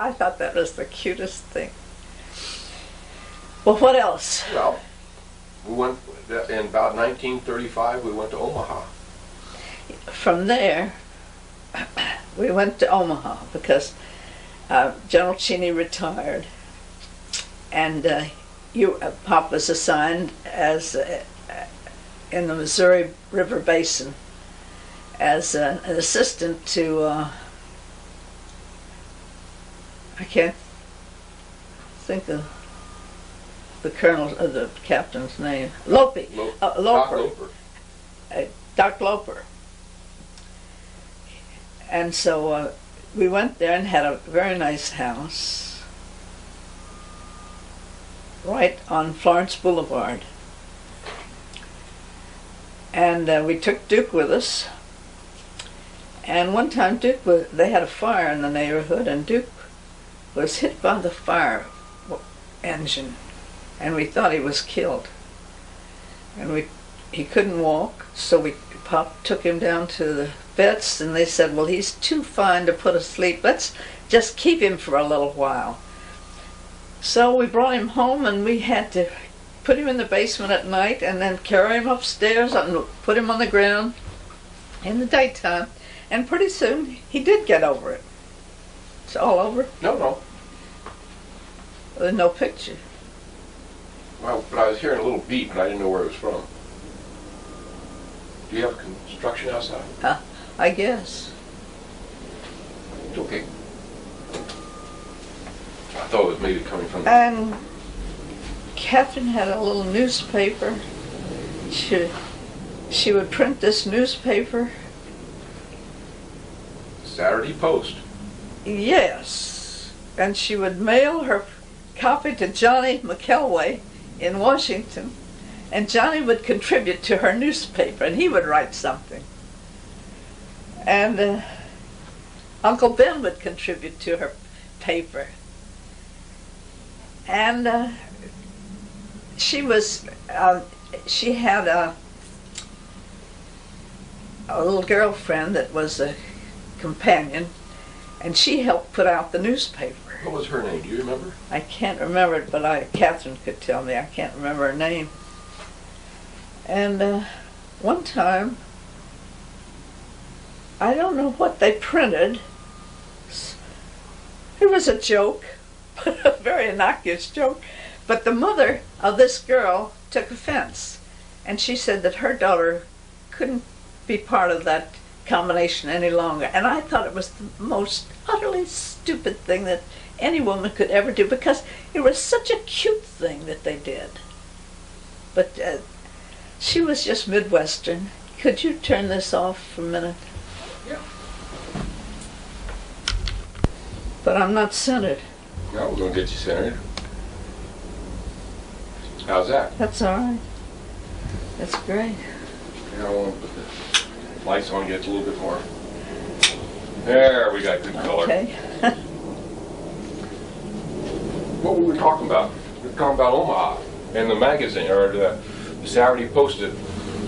I thought that was the cutest thing. Well, what else? Well, we went, in about 1935, we went to Omaha. From there, we went to Omaha because General Cheney retired, and Pop was assigned as in the Missouri River Basin as an assistant to I can't think of the colonel, the captain's name. Loper. Doc Loper. And so we went there and had a very nice house right on Florence Boulevard. And we took Duke with us. And one time they had a fire in the neighborhood, and Duke was hit by the fire engine, and we thought he was killed. And he couldn't walk, so Pop took him down to the vets, and they said, well, he's too fine to put asleep. Let's just keep him for a little while. So we brought him home, and we had to put him in the basement at night and then carry him upstairs and put him on the ground in the daytime. And pretty soon, he did get over it. It's all over. No. There's no picture. Well, but I was hearing a little beep, and I didn't know where it was from. Do you have construction outside? I guess. It's okay. I thought it was maybe coming from... And Catherine had a little newspaper. She would print this newspaper. Saturday Post. Yes. And she would mail her copy to Johnny McElway in Washington. And Johnny would contribute to her newspaper, and he would write something. And Uncle Ben would contribute to her paper. And she had a little girlfriend that was a companion, and she helped put out the newspaper. What was her name? Do you remember? I can't remember it, but Catherine could tell me. I can't remember her name. And one time, I don't know what they printed. It was a joke, a very innocuous joke. But the mother of this girl took offense, and she said that her daughter couldn't be part of that combination any longer. And I thought it was the most utterly stupid thing that any woman could ever do, because it was such a cute thing that they did. But she was just Midwestern. Could you turn this off for a minute? Yeah. But I'm not centered. No, we're going to get you centered. How's that? That's all right. That's great. Yeah, I want to put the lights on, get a little bit more. There, we got good color. Okay. What were we talking about? We were talking about Omaha and the magazine, or the Saturday Post.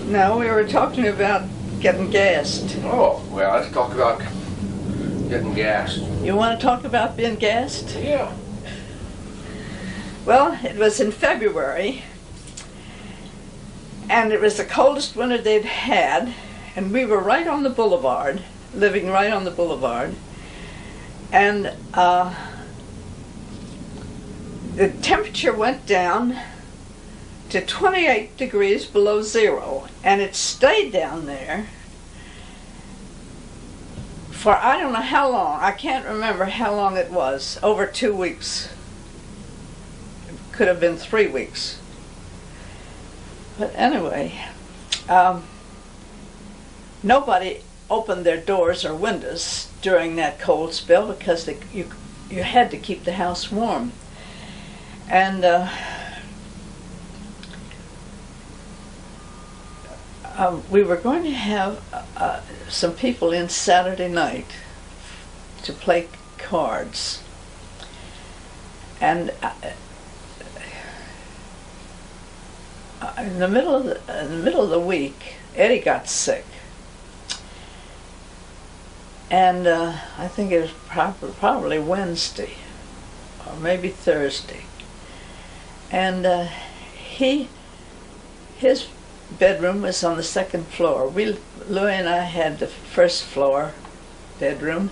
No, we were talking about getting gassed. Oh, well, let's talk about getting gassed. You want to talk about being gassed? Yeah. Well, it was in February, and it was the coldest winter they'd had, and we were right on the boulevard, living right on the boulevard, and the temperature went down to 28 degrees below zero, and it stayed down there for I don't know how long. I can't remember how long it was. Over 2 weeks. It could have been 3 weeks. But anyway, nobody opened their doors or windows during that cold spell because you had to keep the house warm. And we were going to have some people in Saturday night to play cards. And in the middle of the week, Eddie got sick. And I think it was probably Wednesday. or maybe Thursday. And his bedroom was on the second floor. Louis and I had the first floor bedroom.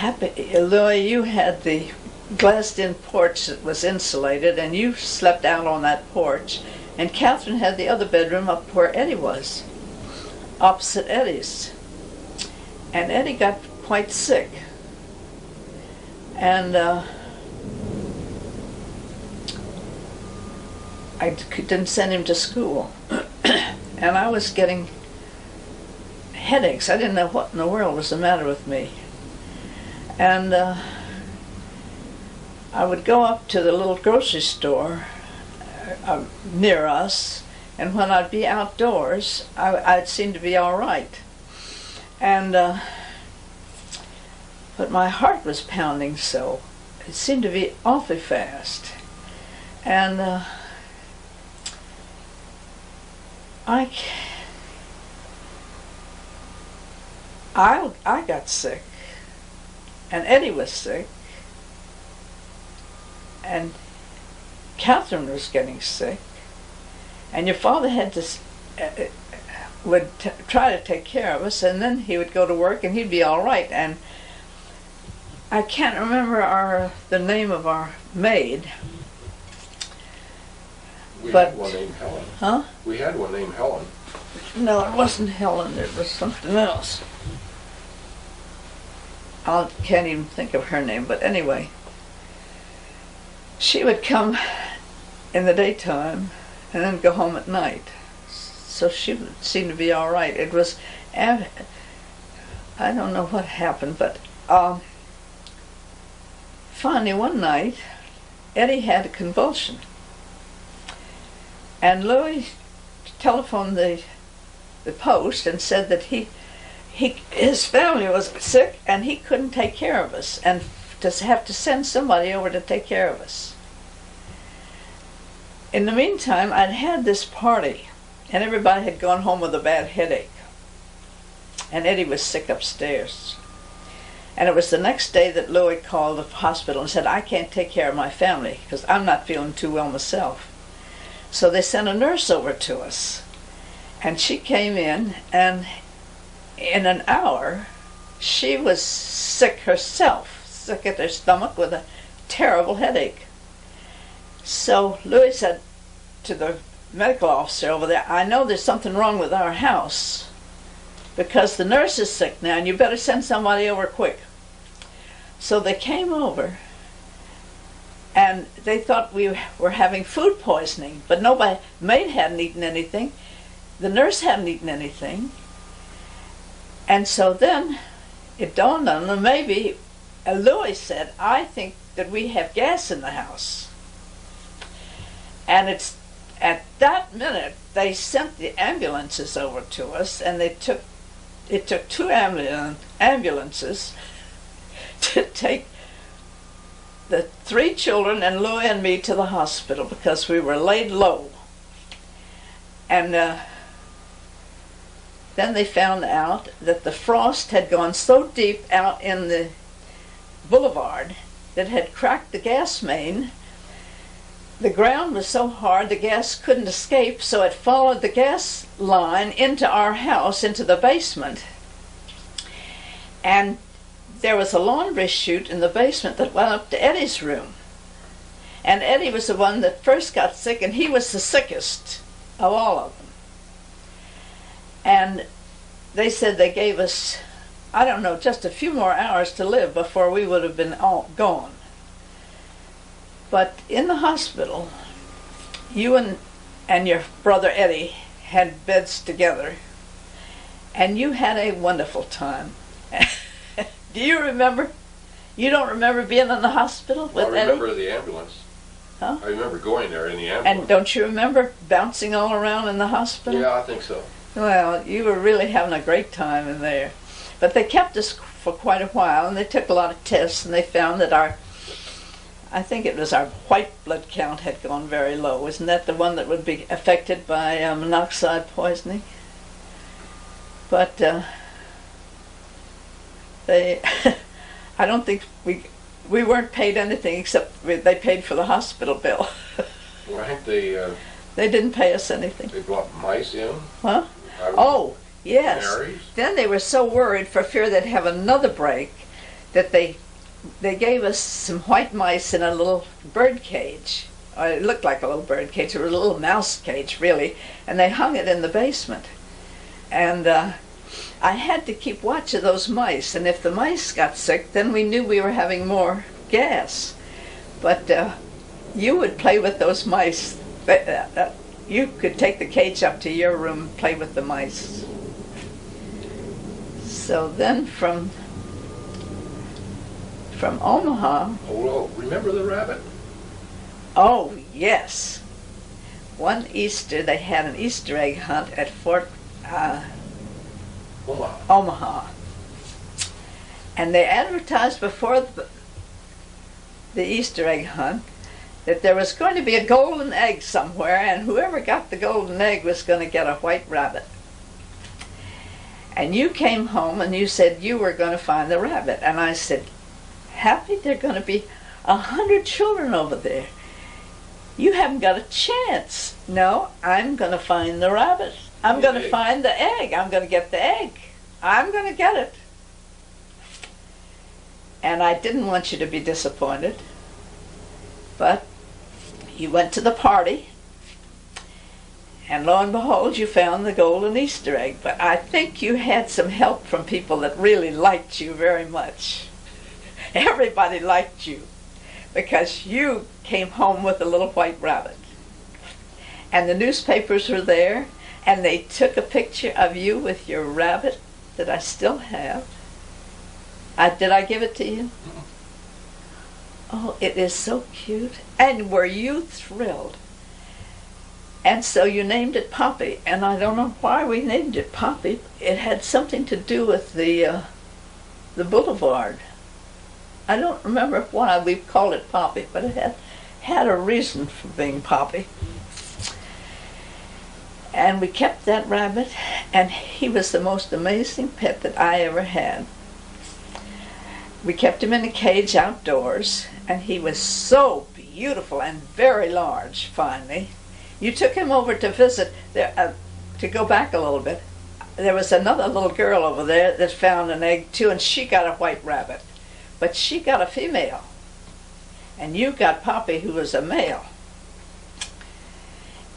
Louis, you had the glassed-in porch that was insulated, and you slept out on that porch. And Catherine had the other bedroom up where Eddie was, opposite Eddie's. And Eddie got quite sick. And I didn't send him to school. And I was getting headaches. I didn't know what in the world was the matter with me. And I would go up to the little grocery store near us, and when I'd be outdoors, I'd seem to be all right. And but my heart was pounding so. It seemed to be awfully fast. And I got sick, and Eddie was sick, and Catherine was getting sick, and your father had to would try to take care of us, and then he would go to work and he'd be all right. And I can't remember the name of our maid. We But- had one named Helen. Huh? We had one named Helen. No, it wasn't Helen. It was something else. I can't even think of her name, but anyway. She would come in the daytime and then go home at night. So she seemed to be all right. It was, I don't know what happened, but finally one night, Eddie had a convulsion. And Louis telephoned the post and said that his family was sick and he couldn't take care of us, and to have to send somebody over to take care of us. In the meantime, I'd had this party, and everybody had gone home with a bad headache. And Eddie was sick upstairs. And it was the next day that Louis called the hospital and said, I can't take care of my family because I'm not feeling too well myself. So they sent a nurse over to us. And she came in, and in an hour, she was sick herself, sick at her stomach with a terrible headache. So Louis said to the medical officer over there, I know there's something wrong with our house because the nurse is sick now and you better send somebody over quick. So they came over and they thought we were having food poisoning, but nobody, maid hadn't eaten anything, the nurse hadn't eaten anything. And so then it dawned on them, maybe, Louis said, I think that we have gas in the house. And it's at that minute they sent the ambulances over to us, and it took 2 ambulances to take the 3 children and Louis and me to the hospital because we were laid low. And then they found out that the frost had gone so deep out in the boulevard that had cracked the gas main. The ground was so hard the gas couldn't escape, so it followed the gas line into our house, into the basement. And there was a laundry chute in the basement that went up to Eddie's room. And Eddie was the one that first got sick, and he was the sickest of all of them. And they said they gave us, I don't know, just a few more hours to live before we would have been all gone. But in the hospital, you and your brother Eddie had beds together, and you had a wonderful time. Do you remember? You don't remember being in the hospital with Eddie? I remember the ambulance. Huh? I remember going there in the ambulance. And don't you remember bouncing all around in the hospital? Yeah, I think so. Well, you were really having a great time in there. But they kept us for quite a while, and they took a lot of tests, and they found that I think it was our white blood count had gone very low. Isn't that the one that would be affected by monoxide poisoning? But they, I don't think we weren't paid anything except they paid for the hospital bill. I think they They didn't pay us anything. brought mice in. Huh? Oh, yes. Canaries. Then they were so worried for fear they'd have another break that they gave us some white mice in a little bird cage. Or it looked like a little bird cage. It was a little mouse cage, really. And they hung it in the basement. And I had to keep watch of those mice. And if the mice got sick, then we knew we were having more gas. But you would play with those mice. You could take the cage up to your room and play with the mice. So then from Omaha. Oh, remember the rabbit? Oh, yes. One Easter, they had an Easter egg hunt at Fort Omaha. And they advertised before the Easter egg hunt that there was going to be a golden egg somewhere, and whoever got the golden egg was going to get a white rabbit. And you came home and you said you were going to find the rabbit. And I said, Happy, there are going to be 100 children over there. You haven't got a chance. No, I'm going to find the rabbit. I'm going to find the egg. I'm going to get the egg. I'm going to get it. And I didn't want you to be disappointed. But you went to the party. And lo and behold, you found the golden Easter egg. But I think you had some help from people that really liked you very much. Everybody liked you because you came home with a little white rabbit. And the newspapers were there, and they took a picture of you with your rabbit that I still have. Did I give it to you? Oh, it is so cute. And were you thrilled? And so you named it Poppy, and I don't know why we named it Poppy. It had something to do with the boulevard. I don't remember why we called it Poppy, but it had a reason for being Poppy. And we kept that rabbit, and he was the most amazing pet that I ever had. We kept him in a cage outdoors, and he was so beautiful and very large, finally. You took him over to visit, to go back a little bit. There was another little girl over there that found an egg too, and she got a white rabbit. But she got a female, and you got Poppy, who was a male.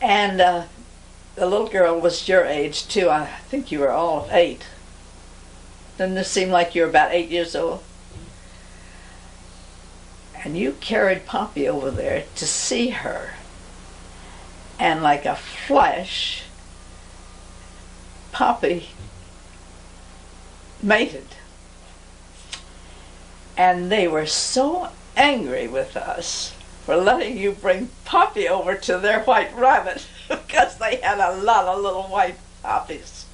And the little girl was your age too. I think you were all of 8. Doesn't it seem like you were about 8 years old? And you carried Poppy over there to see her. And like a flash, Poppy mated. And they were so angry with us for letting you bring Poppy over to their white rabbit because they had a lot of little white poppies.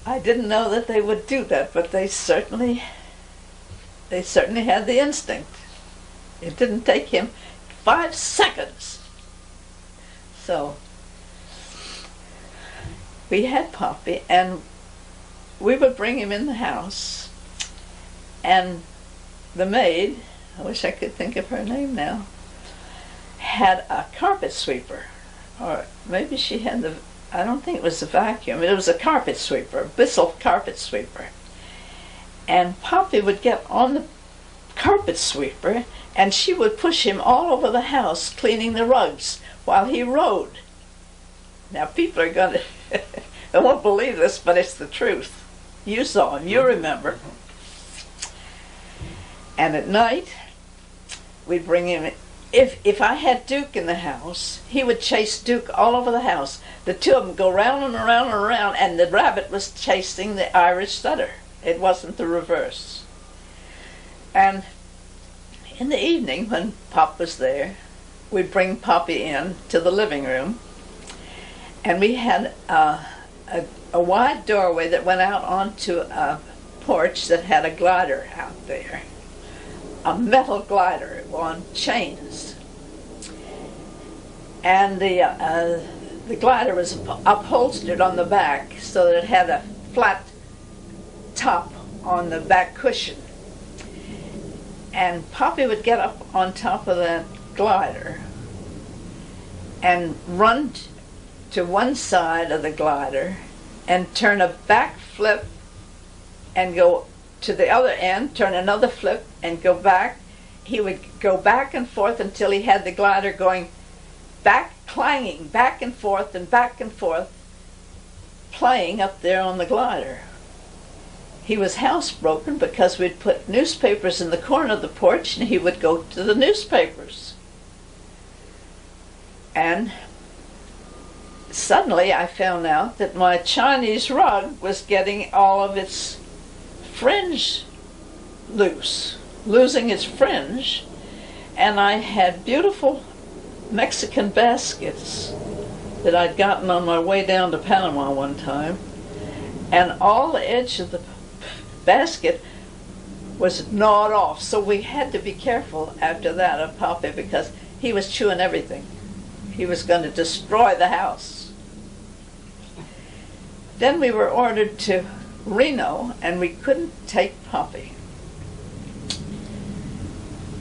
I didn't know that they would do that, but they certainly had the instinct. It didn't take him 5 seconds. So we had Poppy, and we would bring him in the house. And the maid, I wish I could think of her name now, had a carpet sweeper. Or maybe she had I don't think it was a vacuum, it was a carpet sweeper, a Bissell carpet sweeper. And Poppy would get on the carpet sweeper, and she would push him all over the house cleaning the rugs while he rode. Now people are going to, they won't believe this, but it's the truth. You saw him, you remember. And at night, we'd bring him, if I had Duke in the house, he would chase Duke all over the house. The two of them go round and around and around, and the rabbit was chasing the Irish setter. It wasn't the reverse. And in the evening, when Pop was there, we'd bring Poppy in to the living room, and we had a wide doorway that went out onto a porch that had a glider out there. A metal glider on chains, and the glider was upholstered on the back so that it had a flat top on the back cushion. And Poppy would get up on top of that glider and run to one side of the glider and turn a back flip and go to the other end, turn another flip and go back. He would go back and forth until he had the glider going back, clanging back and forth, playing up there on the glider. He was housebroken because we'd put newspapers in the corner of the porch and he would go to the newspapers. And suddenly I found out that my Chinese rug was getting all of its fringe loose, losing its fringe, and I had beautiful Mexican baskets that I'd gotten on my way down to Panama one time, and all the edge of the basket was gnawed off, so we had to be careful after that of Poppy because he was chewing everything. He was going to destroy the house. Then we were ordered to Reno, and we couldn't take Poppy.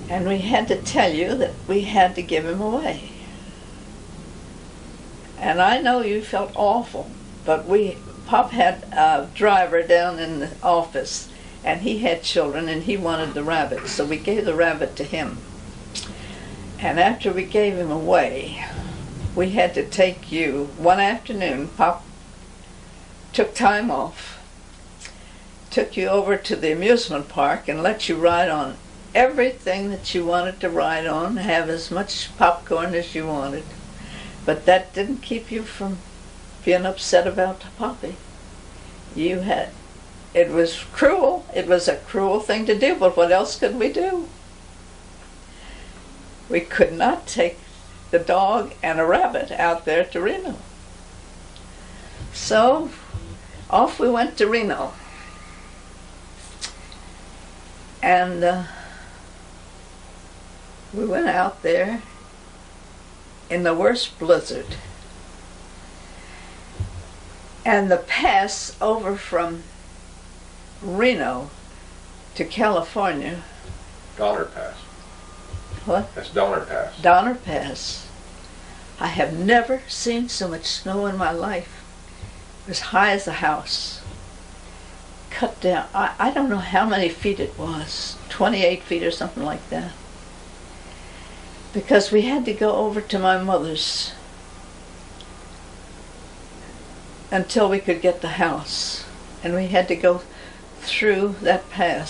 And we had to tell you that we had to give him away. And I know you felt awful, but Pop had a driver down in the office, and he had children, and he wanted the rabbit, so we gave the rabbit to him. And after we gave him away, we had to take you one afternoon. Pop took time off, took you over to the amusement park and let you ride on everything that you wanted to ride on, have as much popcorn as you wanted. But that didn't keep you from being upset about Poppy. It was cruel. It was a cruel thing to do, but what else could we do? We could not take the dog and a rabbit out there to Reno. So off we went to Reno. And we went out there in the worst blizzard. And the pass over from Reno to California. Donner Pass. What? That's Donner Pass. Donner Pass. I have never seen so much snow in my life. It was high as a house. Cut down. I don't know how many feet it was. 28 feet or something like that. Because we had to go over to my mother's until we could get the house. And we had to go through that pass.